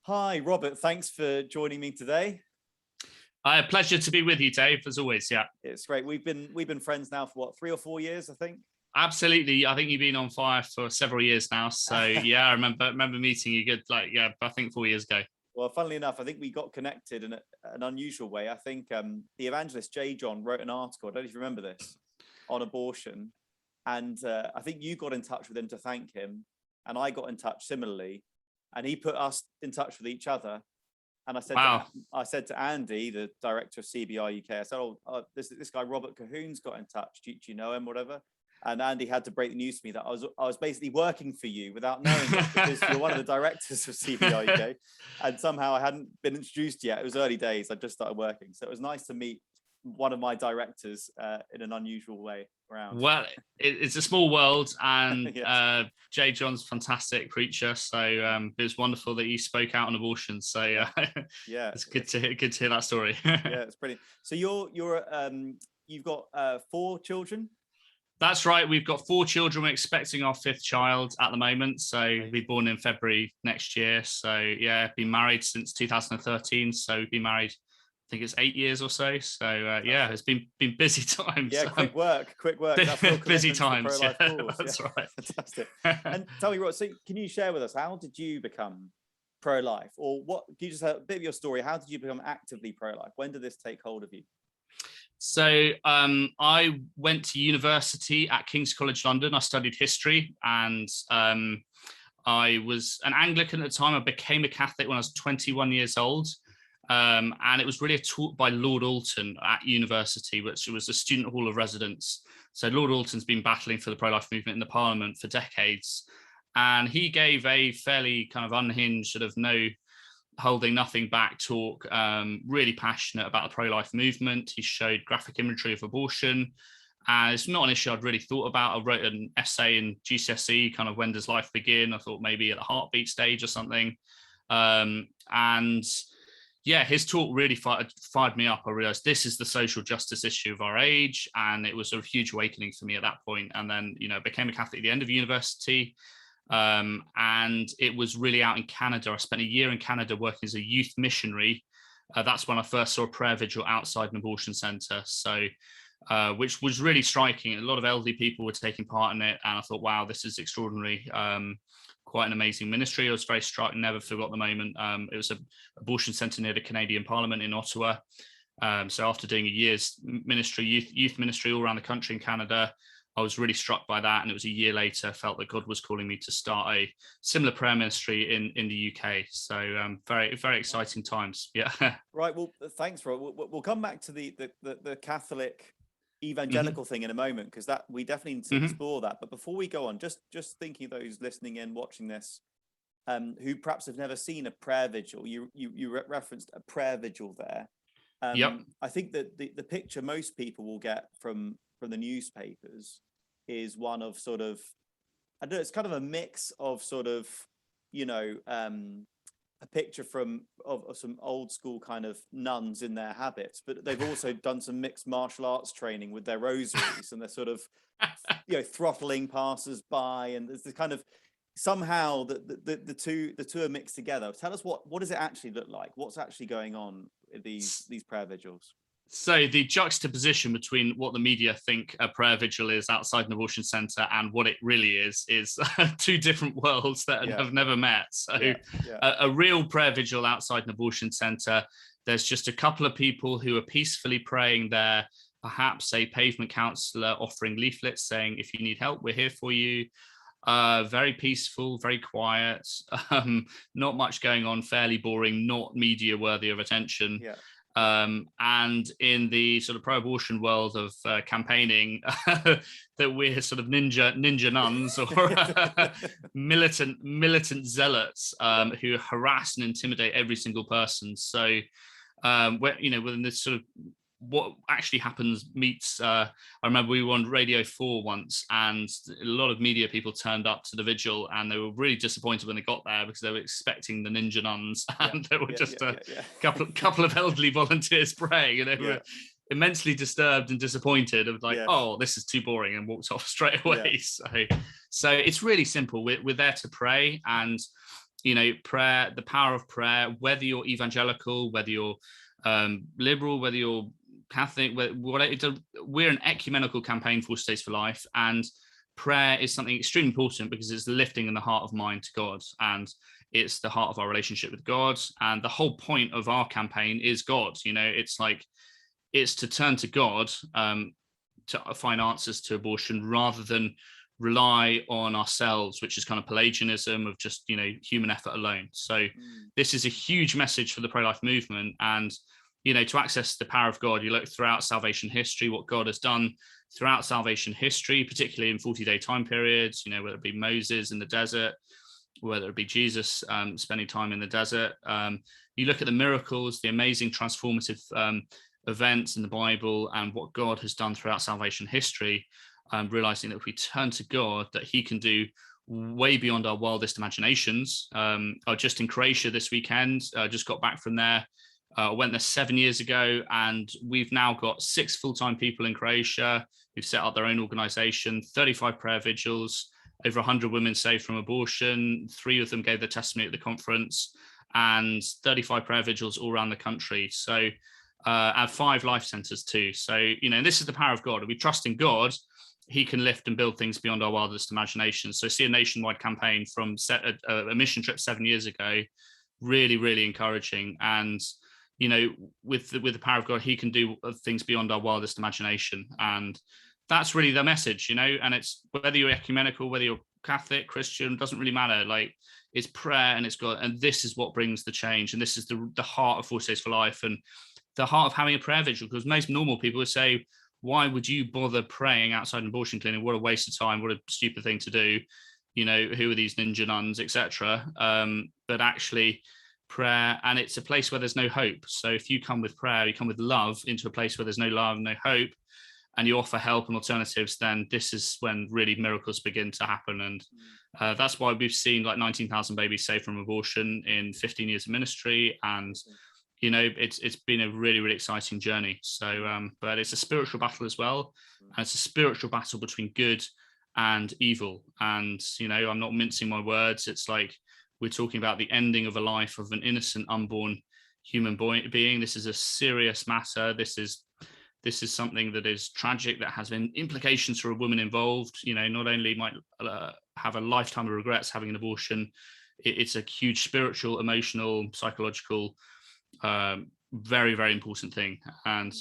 Hi, Robert. Thanks for joining me today. A pleasure to be with you, Dave, as always. Yeah, It's great. We've been friends now for what, 3 or 4 years, I think. absolutely. I think you've been on fire for several years now. So yeah, I remember meeting you. Good, I think 4 years ago. Well, funnily enough, I think we got connected in an unusual way. I think the evangelist J. John wrote an article. I don't know if you remember this, on abortion, and I think you got in touch with him to thank him, and I got in touch similarly, and he put us in touch with each other. And Wow. I said to Andy, the director of CBI UK, I said, this guy Robert Colquhoun's got in touch. Do you know him, whatever? And Andy had to break the news to me that I was basically working for you without knowing it, because you're one of the directors of CBI UK, and somehow I hadn't been introduced yet. It was early days. I just started working, so it was nice to meet one of my directors in an unusual way around. Well, it's a small world, and Yes. Jay John's a fantastic preacher. So it was wonderful that you spoke out on abortion. So Yeah, it's good to hear that story. yeah, it's brilliant. So you've got 4 children. That's right. We've got 4 children. We're expecting our 5th child at the moment. So Amazing. we'll be born in February next year. So yeah, been married since 2013. So we've been married, I think it's 8 years or so. So yeah, it's been busy times. Yeah, quick work. That's real Busy commitment to the times. pro-life Yeah, cause. that's Yeah. right. Fantastic. And tell me, Rod, so can you share with us, how did you become pro-life? Or what, can you just have a bit of your story? How did you become actively pro-life? When did this take hold of you? So I went to university at King's College London. I studied history, and I was an Anglican at the time. I became a Catholic when I was 21 years old. And it was really a talk by Lord Alton at university, which was a student hall of residence. So Lord Alton's been battling for the pro-life movement in the Parliament for decades. And he gave a fairly kind of unhinged, sort of no holding nothing back talk, really passionate about the pro-life movement. He showed graphic imagery of abortion. It's not an issue I'd really thought about. I wrote an essay in GCSE, kind of when does life begin? I thought maybe at the heartbeat stage or something. And yeah, his talk really fired me up. I realized this is the social justice issue of our age. And it was a huge awakening for me at that point. And then, became a Catholic at the end of university. And it was really out in Canada. I spent a year in Canada working as a youth missionary. That's when I first saw a prayer vigil outside an abortion centre. So, which was really striking. A lot of elderly people were taking part in it. And I thought, wow, this is extraordinary. Quite an amazing ministry. I was very struck, never forgot the moment. It was an abortion centre near the Canadian Parliament in Ottawa. So after doing a year's ministry, youth ministry all around the country in Canada, I was really struck by that. And it was a year later, I felt that God was calling me to start a similar prayer ministry in the UK. So very, very exciting times. Yeah. Right. Well, thanks, Rod. We'll come back to the Catholic evangelical thing in a moment, because that we definitely need to explore that. But before we go on, just thinking of those listening in, watching this, who perhaps have never seen a prayer vigil. You referenced a prayer vigil there. Yep. I think that the picture most people will get from the newspapers is one of sort of, I don't know, it's kind of a mix of sort of, a picture of some old school kind of nuns in their habits, but they've also done some mixed martial arts training with their rosaries, and they're sort of, throttling passers-by, and there's the kind of, somehow the two are mixed together. Tell us what does it actually look like? What's actually going on in these prayer vigils? So the juxtaposition between what the media think a prayer vigil is outside an abortion centre and what it really is 2 different worlds that have never met. So a real prayer vigil outside an abortion centre, there's just a couple of people who are peacefully praying there, perhaps a pavement counsellor offering leaflets saying, if you need help, we're here for you. Very peaceful, very quiet, not much going on, fairly boring, not media worthy of attention. Yeah. And in the sort of pro-abortion world of campaigning, that we're sort of ninja nuns or militant zealots who harass and intimidate every single person. So, within this sort of what actually happens meets, I remember we were on Radio 4 once, and a lot of media people turned up to the vigil, and they were really disappointed when they got there because they were expecting the ninja nuns, and there were just a couple of elderly volunteers praying, and they were immensely disturbed and disappointed of oh, this is too boring, and walked off straight away. So it's really simple. We're there to pray, and prayer, the power of prayer, whether you're evangelical, whether you're liberal, whether you're Catholic, whatever, we're an ecumenical campaign for States for Life, and prayer is something extremely important because it's the lifting in the heart of mind to God, and it's the heart of our relationship with God. And the whole point of our campaign is God. It's to turn to God to find answers to abortion, rather than rely on ourselves, which is kind of Pelagianism of just human effort alone. So this is a huge message for the pro-life movement. And to access the power of God, you look throughout salvation history, what God has done throughout salvation history, particularly in 40-day time periods, whether it be Moses in the desert, whether it be Jesus spending time in the desert. You look at the miracles, the amazing transformative events in the Bible, and what God has done throughout salvation history, realizing that if we turn to God, that he can do way beyond our wildest imaginations. I was just in Croatia this weekend, just got back from there. I went there 7 years ago, and we've now got 6 full-time people in Croatia who've set up their own organization, 35 prayer vigils, over 100 women saved from abortion. 3 of them gave their testimony at the conference, and 35 prayer vigils all around the country. So, and 5 life centers too. So, and this is the power of God. If we trust in God, he can lift and build things beyond our wildest imagination. So see a nationwide campaign from a mission trip 7 years ago, really, really encouraging. And, with the power of God, he can do things beyond our wildest imagination. And that's really the message, and it's whether you're ecumenical, whether you're Catholic, Christian, doesn't really matter. Like, it's prayer and it's God. And this is what brings the change. And this is the heart of 40 Days for Life, and the heart of having a prayer vigil, because most normal people would say, why would you bother praying outside an abortion clinic? What a waste of time. What a stupid thing to do. Who are these ninja nuns, etc. But actually prayer, and it's a place where there's no hope. So if you come with prayer, you come with love into a place where there's no love, no hope, and you offer help and alternatives, then this is when really miracles begin to happen. And that's why we've seen like 19,000 babies saved from abortion in 15 years of ministry. And it's been a really, really exciting journey. So, but it's a spiritual battle as well. And it's a spiritual battle between good and evil. And, I'm not mincing my words. It's like, we're talking about the ending of a life of an innocent, unborn human being. This is a serious matter. This is something that is tragic, that has been implications for a woman involved. Not only might have a lifetime of regrets having an abortion, it's a huge spiritual, emotional, psychological, very, very important thing. And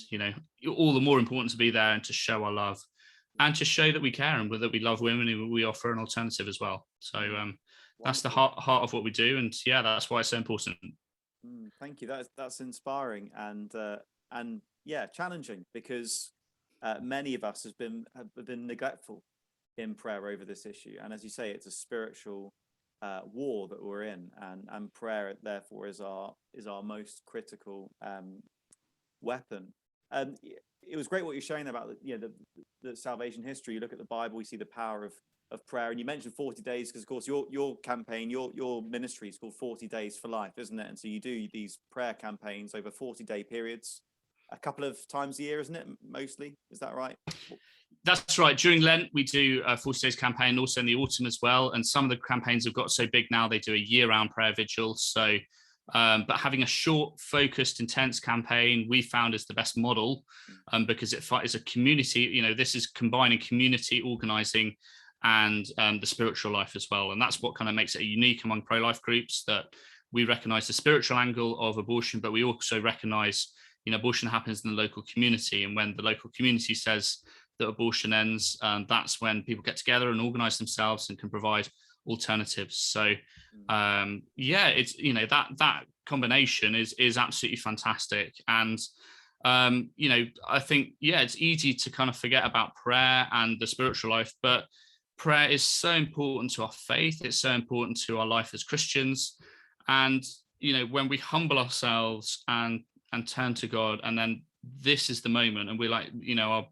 all the more important to be there and to show our love and to show that we care and that we love women, and we offer an alternative as well. So that's the heart of what we do. And yeah, that's why it's so important. Thank you. That's inspiring and yeah, challenging, because many of us have been neglectful in prayer over this issue. And as you say, it's a spiritual war that we're in, and prayer therefore is our most critical weapon. It was great what you're showing about the salvation history. You look at the Bible, we see the power of prayer, and you mentioned 40 days because of course your campaign, your ministry is called 40 Days for Life, isn't it? And so you do these prayer campaigns over 40-day periods, a couple of times a year, isn't it? Mostly, is that right? That's right. During Lent, we do a 40 Days campaign, also in the autumn as well. And some of the campaigns have got so big now, they do a year-round prayer vigil. So, but having a short, focused, intense campaign, we found is the best model, because it is a community. This is combining community organizing and the spiritual life as well. And that's what kind of makes it unique among pro-life groups, that we recognize the spiritual angle of abortion, but we also recognize, abortion happens in the local community. And when the local community says that abortion ends, that's when people get together and organize themselves and can provide alternatives. So yeah, it's that combination is absolutely fantastic. And I think it's easy to kind of forget about prayer and the spiritual life, but prayer is so important to our faith. It's so important to our life as Christians. And when we humble ourselves and turn to God, and then this is the moment, and we're like,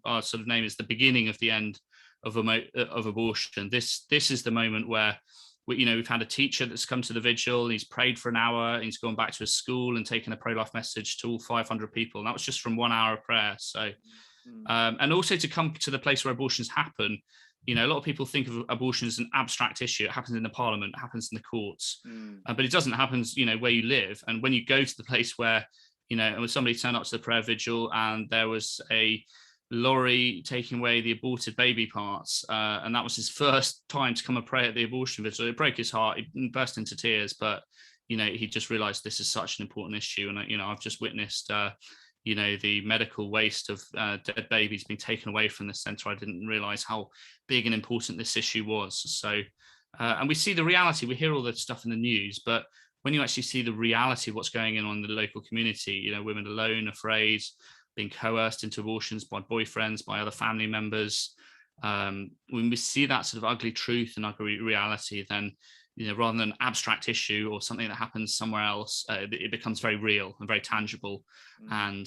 our sort of name is the beginning of the end of abortion. This is the moment where we've had a teacher that's come to the vigil, and he's prayed for an hour, and he's gone back to his school and taken a pro-life message to all 500 people, and that was just from 1 hour of prayer. So and also to come to the place where abortions happen, You know, a lot of people think of abortion as an abstract issue. It happens in the parliament, it happens in the courts, but it doesn't happen, you know, where you live. And when you go to the place where, you know, and when somebody turned up to the prayer vigil and there was a lorry taking away the aborted baby parts, and that was his first time to come and pray at the abortion vigil. It broke his heart. He burst into tears, but you know, he just realized this is such an important issue. And you know, I've just witnessed you know, the medical waste of dead babies being taken away from the centre. I didn't realize how big and important this issue was. So and we see the reality. We hear all the stuff in the news, but when you actually see the reality of what's going on in the local community, you know, women alone, afraid, being coerced into abortions by boyfriends, by other family members. When we see that sort of ugly truth and ugly reality, then, you know, rather than an abstract issue or something that happens somewhere else, it becomes very real and very tangible. And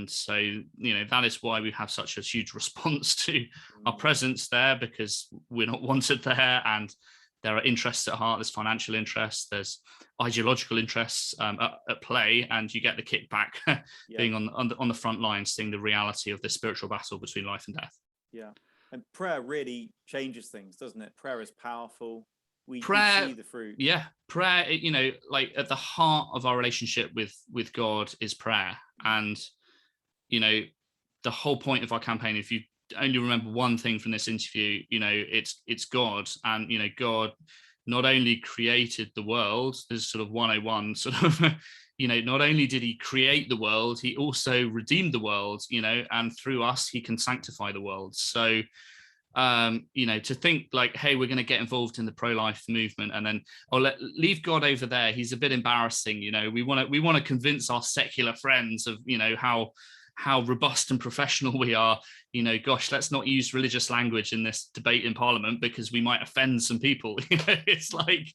so, you know, that is why we have such a huge response to our presence there, because we're not wanted there, and there are interests at heart. There's financial interests, there's ideological interests at play, and you get the kickback being on the front line, seeing the reality of this spiritual battle between life and death. Yeah, and prayer really changes things, doesn't it? Prayer is powerful. We see the fruit. Yeah, prayer. You know, like at the heart of our relationship with God is prayer, and you know, the whole point of our campaign, if you only remember one thing from this interview, you know, it's God. And you know, God not only created the world, there's sort of 101 sort of you know, not only did he create the world, he also redeemed the world, you know, and through us he can sanctify the world. So you know, to think like, hey, we're going to get involved in the pro-life movement and then leave God over there, he's a bit embarrassing, you know, we want to convince our secular friends of, you know, how robust and professional we are, you know, gosh, let's not use religious language in this debate in Parliament because we might offend some people. You know, it's like,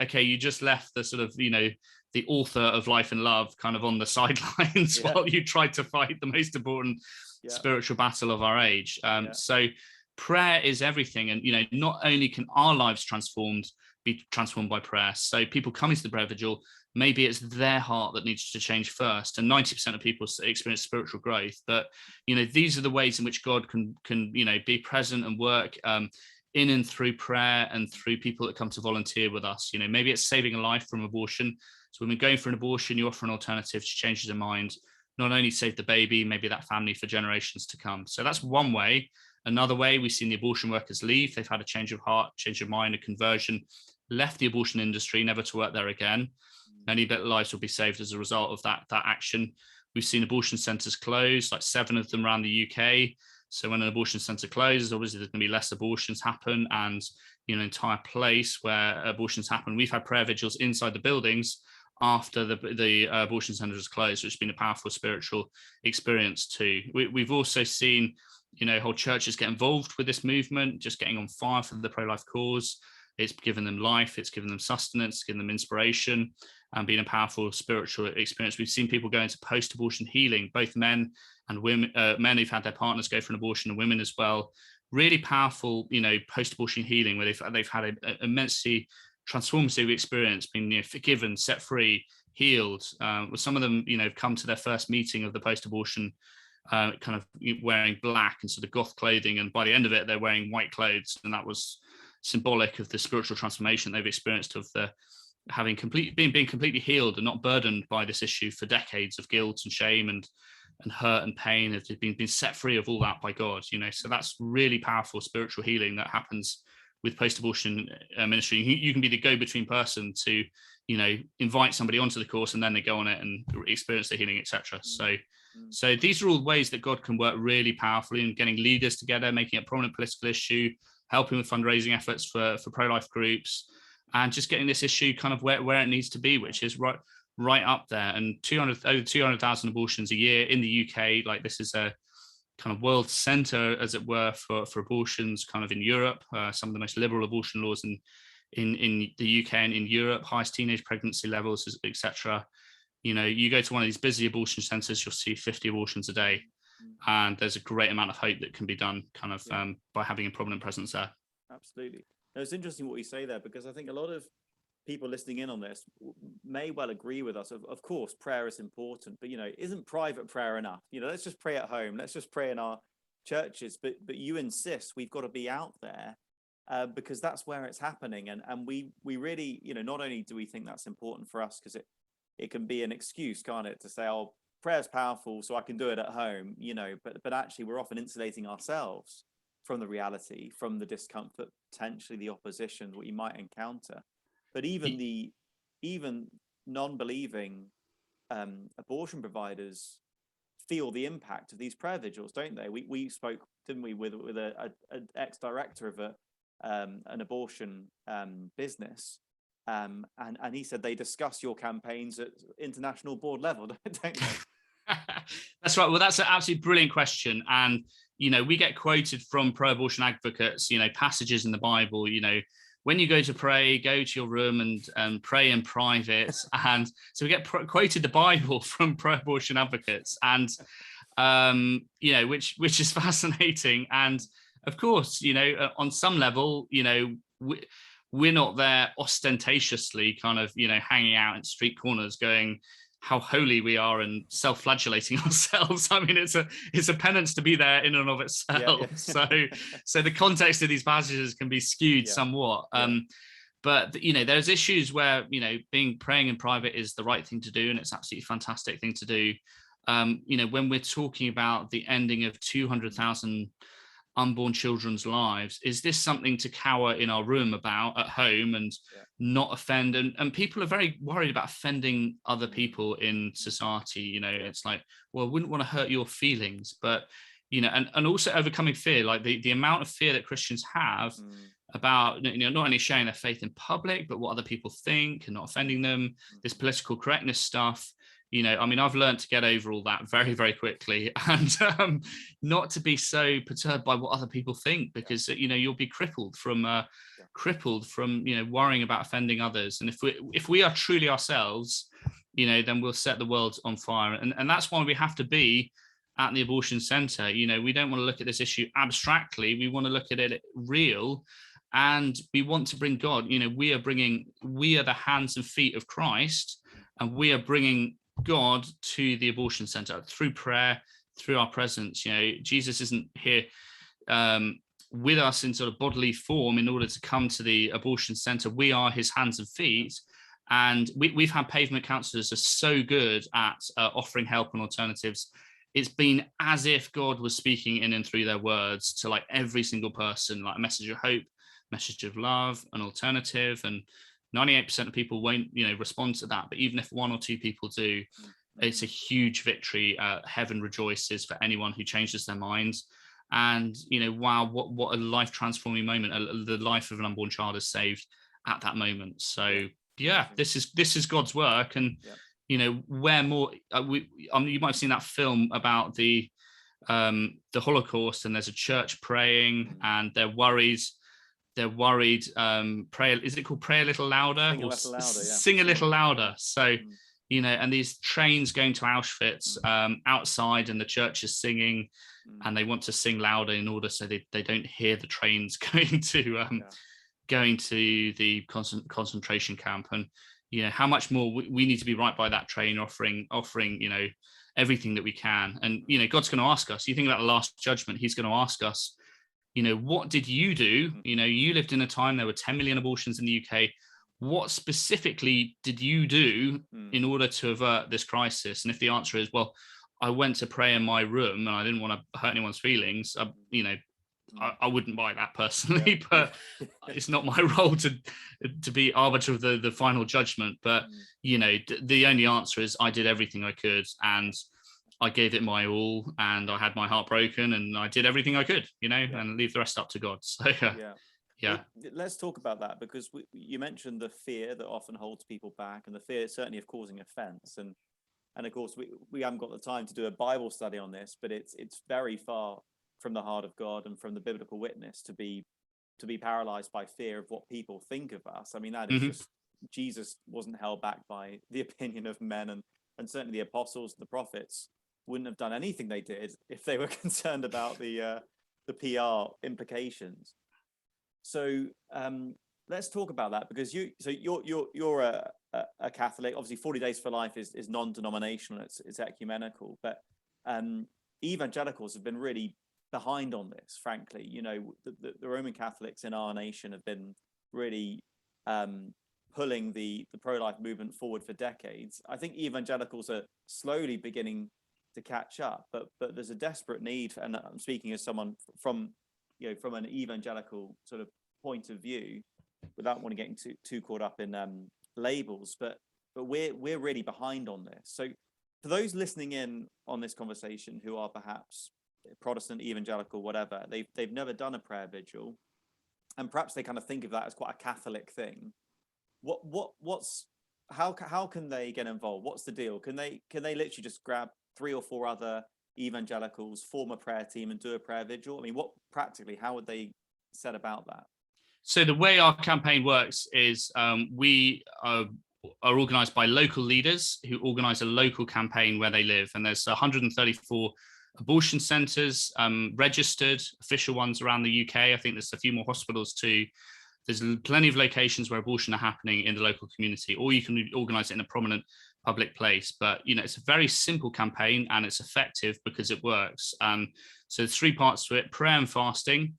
okay, you just left the sort of, you know, the author of Life and Love kind of on the sidelines while you tried to fight the most important spiritual battle of our age. So prayer is everything. And, you know, not only can our lives be transformed by prayer. So people coming to the prayer vigil, maybe it's their heart that needs to change first. And 90% of people experience spiritual growth. But, you know, these are the ways in which God can, you know, be present and work in and through prayer and through people that come to volunteer with us. You know, maybe it's saving a life from abortion. So when we're going for an abortion, you offer an alternative to change their mind, not only save the baby, maybe that family for generations to come. So that's one way. Another way, we've seen the abortion workers leave. They've had a change of heart, change of mind, a conversion, left the abortion industry, never to work there again. Many lives will be saved as a result of that action. We've seen abortion centres close, like 7 of them around the UK. So when an abortion centre closes, obviously there's going to be less abortions happen, and, you know, an entire place where abortions happen. We've had prayer vigils inside the buildings after the abortion centres closed, which has been a powerful spiritual experience too. We've also seen, you know, whole churches get involved with this movement, just getting on fire for the pro-life cause. It's given them life, it's given them sustenance, given them inspiration, and been a powerful spiritual experience. We've seen people go into post-abortion healing, both men and women, men who've had their partners go for an abortion, and women as well. Really powerful, you know, post-abortion healing where they've had an immensely transformative experience, being, you know, forgiven, set free, healed. Some of them, you know, have come to their first meeting of the post-abortion kind of wearing black and sort of goth clothing, and by the end of it they're wearing white clothes, and that was symbolic of the spiritual transformation they've experienced, of the being completely healed and not burdened by this issue for decades of guilt and shame and hurt and pain. Have been set free of all that by God, you know. So that's really powerful spiritual healing that happens with post-abortion ministry. You can be the go-between person to, you know, invite somebody onto the course and then they go on it and experience the healing, etc. So these are all ways that God can work really powerfully in getting leaders together, making it a prominent political issue, helping with fundraising efforts for pro-life groups, and just getting this issue kind of where it needs to be, which is right up there. And over 200,000 abortions a year in the UK. Like, this is a kind of world center, as it were, for abortions kind of in Europe. Some of the most liberal abortion laws in the UK and in Europe, highest teenage pregnancy levels, etc. You know, you go to one of these busy abortion centers, you'll see 50 abortions a day. And there's a great amount of hope that can be done kind of by having a prominent presence there. Absolutely. No, it's interesting what you say there, because I think a lot of people listening in on this may well agree with us. Of course, prayer is important, but, you know, isn't private prayer enough? You know, let's just pray at home. Let's just pray in our churches, but you insist we've got to be out there because that's where it's happening. And we really, not only do we think that's important for us because it can be an excuse, can't it, to say, oh, prayer's powerful, so I can do it at home, but actually we're often insulating ourselves from the reality, from the discomfort, potentially the opposition, what you might encounter. But even non-believing abortion providers feel the impact of these prayer vigils, don't they? We spoke, didn't we, with an ex-director of an abortion business, and he said they discuss your campaigns at international board level, don't they? That's right. Well, that's an absolutely brilliant question. And, we get quoted from pro-abortion advocates, passages in the Bible, when you go to pray, go to your room and pray in private. And so we get quoted the Bible from pro-abortion advocates, and, which is fascinating. And of course, on some level, we're not there ostentatiously kind of, hanging out in street corners going, how holy we are and self-flagellating ourselves. I mean, it's a penance to be there in and of itself. Yeah. So the context of these passages can be skewed somewhat. But there's issues where praying in private is the right thing to do, and it's absolutely fantastic thing to do. When we're talking about the ending of 200,000 unborn children's lives, is this something to cower in our room about at home and not offend? And people are very worried about offending other people in society. It's like, well, I wouldn't want to hurt your feelings, but and also overcoming fear, like the amount of fear that Christians have about not only sharing their faith in public, but what other people think and not offending them, this political correctness stuff. I've learned to get over all that very, very quickly, and not to be so perturbed by what other people think, because you'll be crippled from worrying about offending others. And if we are truly ourselves, then we'll set the world on fire. And that's why we have to be at the abortion center. We don't want to look at this issue abstractly. We want to look at it real, and we want to bring God. We are the hands and feet of Christ, and we are bringing God to the abortion center through prayer, through our presence. Jesus isn't here with us in sort of bodily form in order to come to the abortion center. We are his hands and feet, and we've had pavement counselors are so good at offering help and alternatives. It's been as if God was speaking in and through their words to like every single person, like a message of hope, message of love, an alternative. And 98% of people won't, respond to that. But even if one or two people do, it's a huge victory. Heaven rejoices for anyone who changes their minds. And, wow, what a life transforming moment. The life of an unborn child is saved at that moment. So this is God's work. And, where more, you might have seen that film about the Holocaust, and there's a church praying and they're worried. Pray, is it called Pray a Little Louder? Sing a Little louder. So, and these trains going to Auschwitz outside, and the church is singing, and they want to sing louder in order so they don't hear the trains going to the concentration camp. And how much more we need to be right by that train, offering everything that we can. And God's going to ask us. You think about the last judgment, he's going to ask us, what did you do? You lived in a time there were 10 million abortions in the UK. What specifically did you do in order to avert this crisis? And if the answer is, well, I went to pray in my room and I didn't want to hurt anyone's feelings, I wouldn't buy that personally, but it's not my role to be arbiter of the final judgment. But, the only answer is I did everything I could, and I gave it my all, and I had my heart broken, and I did everything I could, and leave the rest up to God. So, Well, let's talk about that, because you mentioned the fear that often holds people back, and the fear certainly of causing offense. And of course, we haven't got the time to do a Bible study on this, but it's very far from the heart of God and from the biblical witness to be paralyzed by fear of what people think of us. I mean, that is just, Jesus wasn't held back by the opinion of men, and certainly the apostles, the prophets wouldn't have done anything they did if they were concerned about the PR implications. So let's talk about that, because you're a Catholic. Obviously, 40 Days for Life is non-denominational, it's ecumenical, but evangelicals have been really behind on this, frankly. You know, the Roman Catholics in our nation have been really pulling the pro-life movement forward for decades. I think evangelicals are slowly beginning to catch up, but there's a desperate need, and I'm speaking as someone from an evangelical sort of point of view, without wanting to get too caught up in labels, but we're really behind on this. So for those listening in on this conversation who are perhaps Protestant, evangelical, whatever, they've never done a prayer vigil, and perhaps they kind of think of that as quite a Catholic thing. How can they get involved? What's the deal? Can they literally just grab 3 or 4 other evangelicals, form a prayer team, and do a prayer vigil? I mean, how would they set about that? So the way our campaign works is we are organized by local leaders who organize a local campaign where they live. And there's 134 abortion centers, registered, official ones around the UK. I think there's a few more hospitals too. There's plenty of locations where abortion are happening in the local community, or you can organize it in a prominent public place. But, it's a very simple campaign, and it's effective because it works. So there's 3 parts to it: prayer and fasting.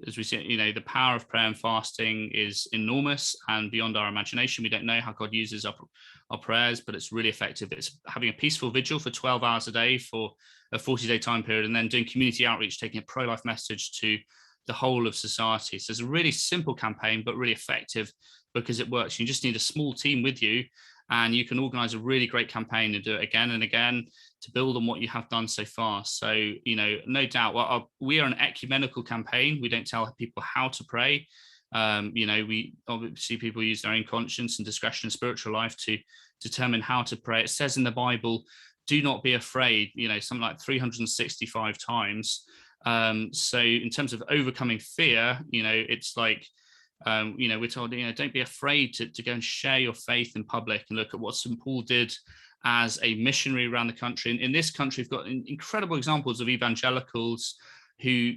As we see, the power of prayer and fasting is enormous and beyond our imagination. We don't know how God uses our prayers, but it's really effective. It's having a peaceful vigil for 12 hours a day for a 40-day time period, and then doing community outreach, taking a pro-life message to the whole of society. So it's a really simple campaign, but really effective because it works. You just need a small team with you, and you can organize a really great campaign and do it again and again to build on what you have done so far. So, no doubt, we are an ecumenical campaign. We don't tell people how to pray. We obviously, people use their own conscience and discretion and spiritual life to determine how to pray. It says in the Bible, do not be afraid, something like 365 times. So in terms of overcoming fear, it's like, we're told, don't be afraid to go and share your faith in public, and look at what St. Paul did as a missionary around the country. And in this country, we've got incredible examples of evangelicals who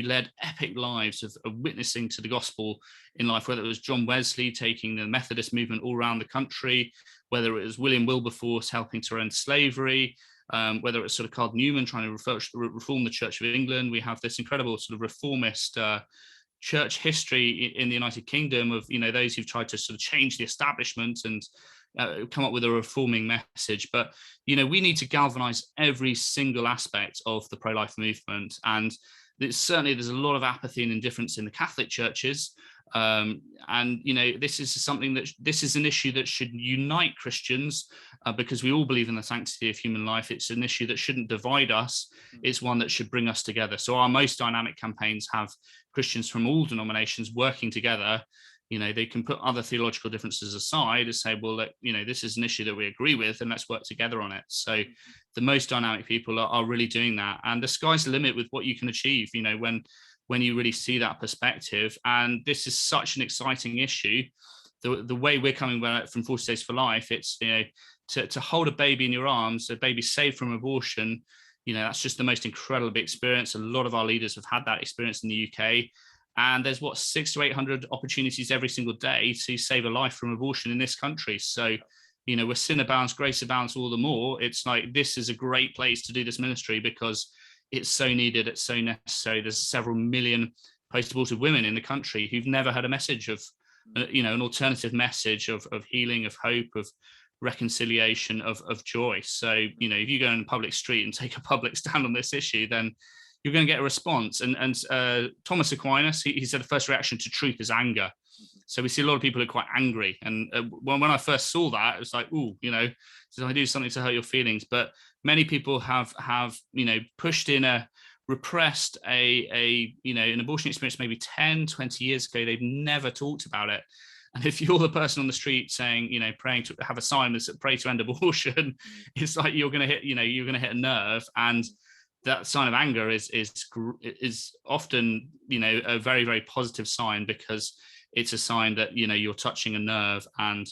led epic lives of witnessing to the gospel in life, whether it was John Wesley taking the Methodist movement all around the country, whether it was William Wilberforce helping to end slavery, whether it's sort of Cardinal Newman trying to reform the Church of England. We have this incredible sort of reformist church history in the United Kingdom of those who've tried to sort of change the establishment and come up with a reforming message. But we need to galvanize every single aspect of the pro-life movement, and certainly there's a lot of apathy and indifference in the Catholic churches. This is an issue that should unite Christians because we all believe in the sanctity of human life. It's an issue that shouldn't divide us. It's one that should bring us together. So our most dynamic campaigns have Christians from all denominations working together. They can put other theological differences aside and say, well, this is an issue that we agree with, and let's work together on it. So the most dynamic people are really doing that. And the sky's the limit with what you can achieve, when you really see that perspective. And this is such an exciting issue. The way we're coming from 40 Days for Life, it's, to hold a baby in your arms, a baby saved from abortion, that's just the most incredible experience. A lot of our leaders have had that experience in the UK. And there's 600 to 800 opportunities every single day to save a life from abortion in this country. So, where sin abounds, grace abounds all the more. It's like, this is a great place to do this ministry because it's so needed, it's so necessary. There's several million post-abortive women in the country who've never had a message of, an alternative message of healing, of hope, of reconciliation, of joy. So, if you go in a public street and take a public stand on this issue, then you're going to get a response. And Thomas Aquinas, he said the first reaction to truth is anger. So we see a lot of people who are quite angry. And when I first saw that, it was like, so I do something to hurt your feelings. But many people have pushed in repressed an abortion experience maybe 10, 20 years ago. They've never talked about it. And if you're the person on the street saying, praying to have a sign that says pray to end abortion, it's like you're going to hit a nerve. And that sign of anger is often, a very, very positive sign, because it's a sign that, you're touching a nerve, and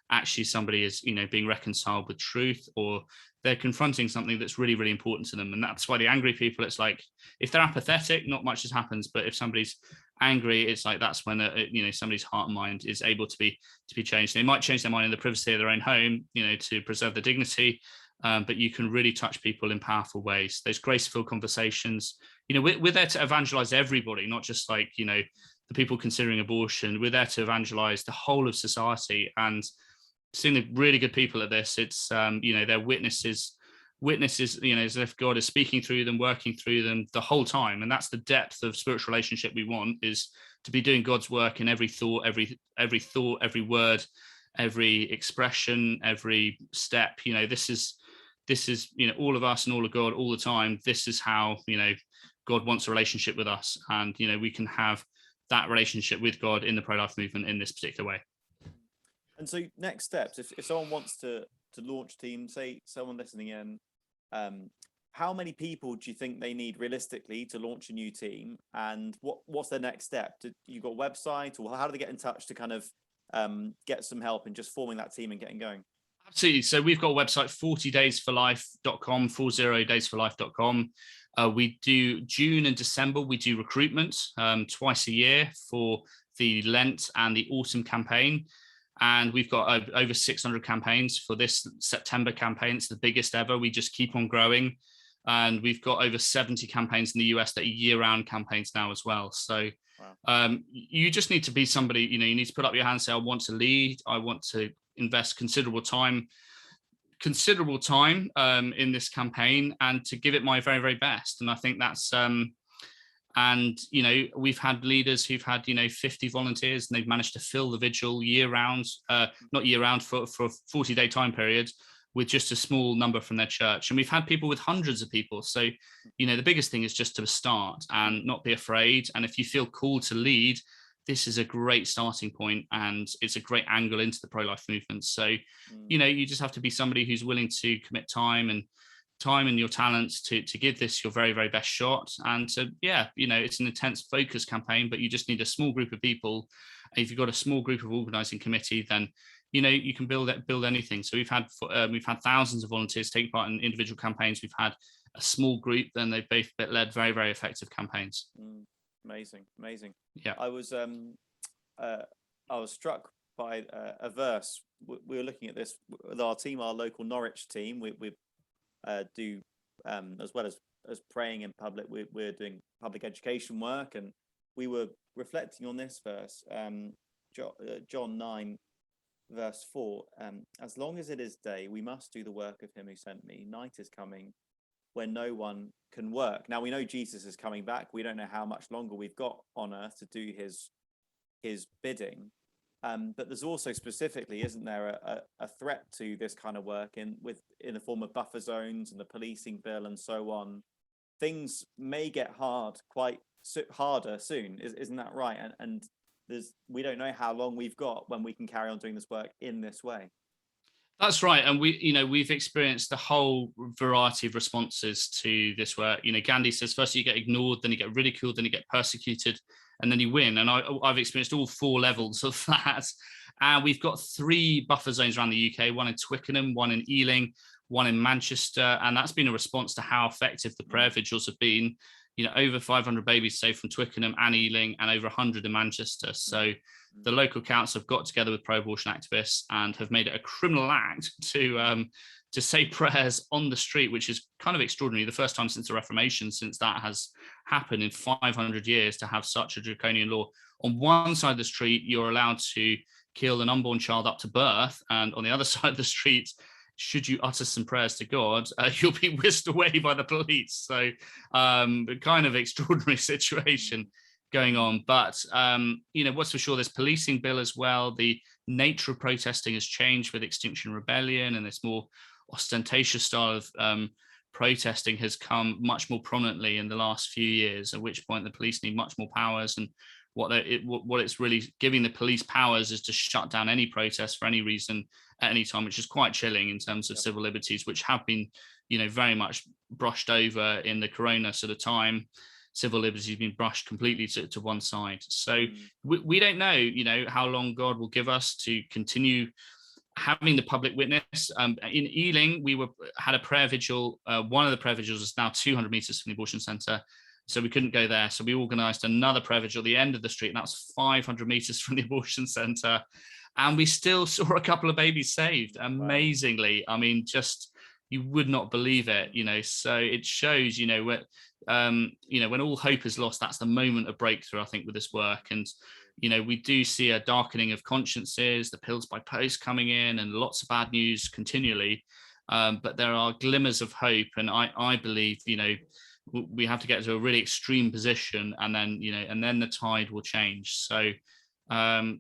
actually somebody is, being reconciled with truth, or they're confronting something that's really, really important to them. And that's why the angry people, it's like, if they're apathetic, not much has happened. But if somebody's angry, it's like, that's when, somebody's heart and mind is able to be changed. They might change their mind in the privacy of their own home, to preserve their dignity. But you can really touch people in powerful ways. Those grace-filled conversations, we're there to evangelize everybody, not just like, the people considering abortion. We're there to evangelize the whole of society, and seeing the really good people at this, it's they're witnesses, as if God is speaking through them, working through them the whole time. And that's the depth of spiritual relationship we want, is to be doing God's work in every thought, every word, every expression, every step. This is all of us and all of God all the time. This is how God wants a relationship with us, and we can have that relationship with God in the pro-life movement in this particular way. And so next steps, if someone wants to launch a team, say someone listening in, how many people do you think they need realistically to launch a new team, and what's their next step? You got a website, or how do they get in touch to kind of get some help in just forming that team and getting going? Absolutely. So we've got a website, 40daysforlife.com, 40daysforlife.com. We do June and December, we do recruitment twice a year for the Lent and the autumn campaign. And we've got over 600 campaigns for this September campaign. It's the biggest ever. We just keep on growing. And we've got over 70 campaigns in the US that are year-round campaigns now as well. So wow. You just need to be somebody, you need to put up your hand and say, I want to lead. I want to invest considerable time in this campaign, and to give it my very, very best. And I think that's... And, we've had leaders who've had, 50 volunteers, and they've managed to fill the vigil year round, not year round, for a 40-day time period, with just a small number from their church. And we've had people with hundreds of people. So, the biggest thing is just to start and not be afraid. And if you feel called to lead, this is a great starting point, and it's a great angle into the pro-life movement. So, you just have to be somebody who's willing to commit time and your talents to give this your very, very best shot. And so, it's an intense focus campaign, but you just need a small group of people. If you've got a small group of organizing committee, then you can build anything. So we've had thousands of volunteers take part in individual campaigns. We've had a small group, then they've both led very, very effective campaigns. Amazing. Yeah, I was struck by a verse. We were looking at this with our team, our local Norwich team. We do as well as praying in public, we're doing public education work, and we were reflecting on this verse, John 9 verse 4. As long as it is day, we must do the work of him who sent me. Night is coming when no one can work. Now we know Jesus is coming back. We don't know how much longer we've got on earth to do his bidding. But there's also specifically, isn't there, a threat to this kind of work in the form of buffer zones and the policing bill and so on. Things may get harder soon, isn't that right? And we don't know how long we've got when we can carry on doing this work in this way. That's right. And we've experienced a whole variety of responses to this work. Gandhi says, first you get ignored, then you get ridiculed, then you get persecuted, and then you win. And I've experienced all four levels of that. And we've got 3 buffer zones around the UK, one in Twickenham, one in Ealing, one in Manchester. And that's been a response to how effective the prayer vigils have been. Over 500 babies saved from Twickenham and Ealing, and over 100 in Manchester. So the local council have got together with pro-abortion activists and have made it a criminal act to say prayers on the street, which is kind of extraordinary. The first time since the Reformation, since that has happened in 500 years, to have such a draconian law. On one side of the street, you're allowed to kill an unborn child up to birth, and on the other side of the street, should you utter some prayers to God, you'll be whisked away by the police. So kind of extraordinary situation going on. But, what's for sure, there's policing bill as well. The nature of protesting has changed with Extinction Rebellion, and this more ostentatious style of protesting has come much more prominently in the last few years, at which point the police need much more powers. And what it's really giving the police powers is to shut down any protest for any reason at any time, which is quite chilling in terms of civil liberties, which have been, very much brushed over in the Corona sort of time. Civil liberties have been brushed completely to one side. So we don't know, how long God will give us to continue having the public witness. In Ealing, we had a prayer vigil. One of the prayer vigils is now 200 meters from the abortion centre. So we couldn't go there. So we organised another prayer vigil at the end of the street, and that was 500 meters from the abortion centre. And we still saw a couple of babies saved, amazingly. Wow. I mean, just, you would not believe it, So it shows, when all hope is lost, that's the moment of breakthrough, I think, with this work. And we do see a darkening of consciences, the pills by post coming in, and lots of bad news continually. But there are glimmers of hope, and I believe we have to get to a really extreme position, and then the tide will change. So and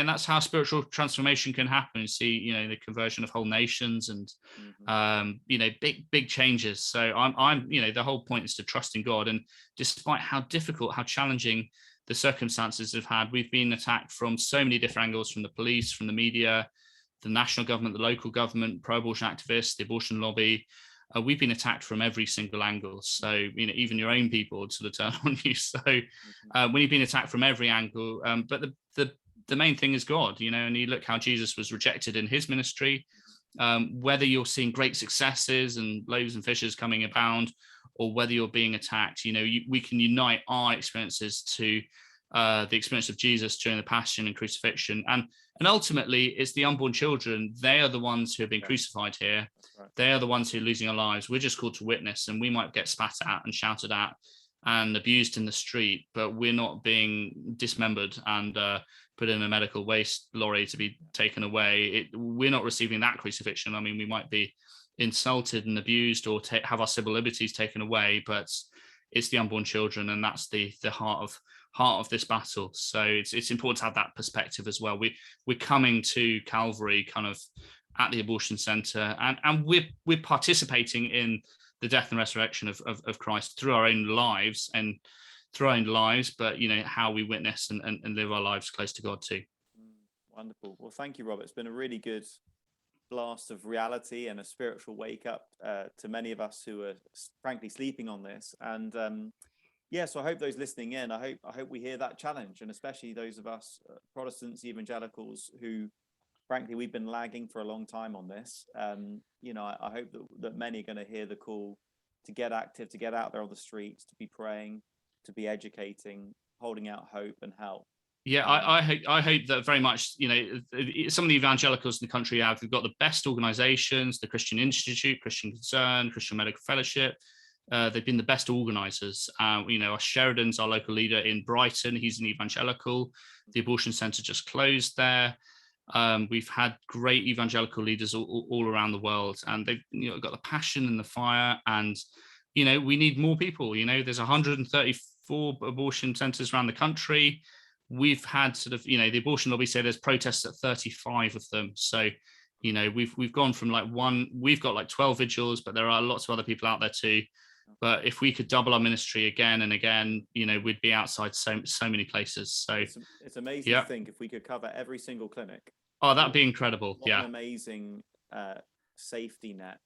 that's how spiritual transformation can happen. You see, the conversion of whole nations, and big changes. So I'm the whole point is to trust in God. And despite how difficult, how challenging the circumstances have had, we've been attacked from so many different angles, from the police, from the media, the national government, the local government, pro-abortion activists, the abortion lobby. We've been attacked from every single angle. So, even your own people would sort of turn on you. So when you've been attacked from every angle, but the main thing is God, and you look how Jesus was rejected in his ministry, whether you're seeing great successes and loaves and fishes coming abound, or whether you're being attacked, we can unite our experiences to the experience of Jesus during the passion and crucifixion. And ultimately, it's the unborn children. They are the ones who have been crucified here. Right. They are the ones who are losing our lives. We're just called to witness, and we might get spat at and shouted at and abused in the street, but we're not being dismembered and put in a medical waste lorry to be taken away. We're not receiving that crucifixion. I mean, we might be insulted and abused or have our civil liberties taken away, but it's the unborn children, and that's the heart of this battle. So it's important to have that perspective as well. We're coming to Calvary kind of at the abortion center, and we're participating in the death and resurrection of Christ through our own lives, but how we witness and live our lives close to God too. Wonderful. Well, thank you, Robert. It's been a really good blast of reality and a spiritual wake up to many of us who are frankly sleeping on this. And so I hope those listening in, I hope we hear that challenge, and especially those of us Protestants, evangelicals, who frankly we've been lagging for a long time on this. I hope that many are going to hear the call to get active, to get out there on the streets, to be praying, to be educating, holding out hope and help. Yeah, I hope that very much. Some of the evangelicals in the country we've got the best organizations: the Christian Institute, Christian Concern, Christian Medical Fellowship. They've been the best organizers. Our Sheridan's our local leader in Brighton. He's an evangelical. The abortion center just closed there. We've had great evangelical leaders all around the world, and they've got the passion and the fire. And we need more people. There's 134 abortion centers around the country. We've had sort of, the abortion lobby say there's protests at 35 of them. So, we've gone from we've got like 12 vigils, but there are lots of other people out there too. But if we could double our ministry again and again, we'd be outside so many places. So it's amazing to think if we could cover every single clinic. Oh, that'd be incredible. What an amazing safety net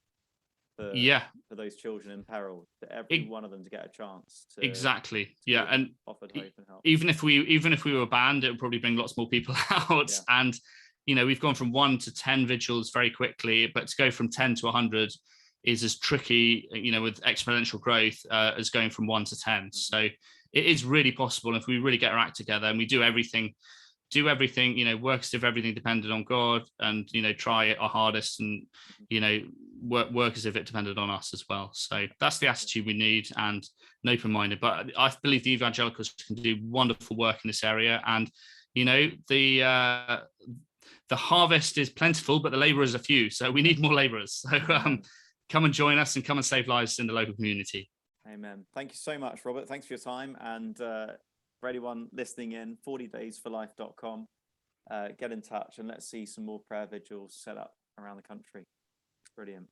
for those children in peril, for every one of them to get a chance to and offered hope and help. Even if we were banned, it would probably bring lots more people out. And we've gone from 1 to 10 vigils very quickly, but to go from 10 to 100 is as tricky, with exponential growth, as going from 1 to 10. So it is really possible if we really get our act together and we do everything, work as if everything depended on God, and try our hardest, and work as if it depended on us as well. So that's the attitude we need, and an open-minded. But I believe the evangelicals can do wonderful work in this area, and the harvest is plentiful, but the laborers are few. So we need more laborers. So come and join us and come and save lives in the local community. Amen. Thank you so much, Robert. Thanks for your time. And for anyone listening in, 40daysforlife.com, get in touch and let's see some more prayer vigils set up around the country. Brilliant.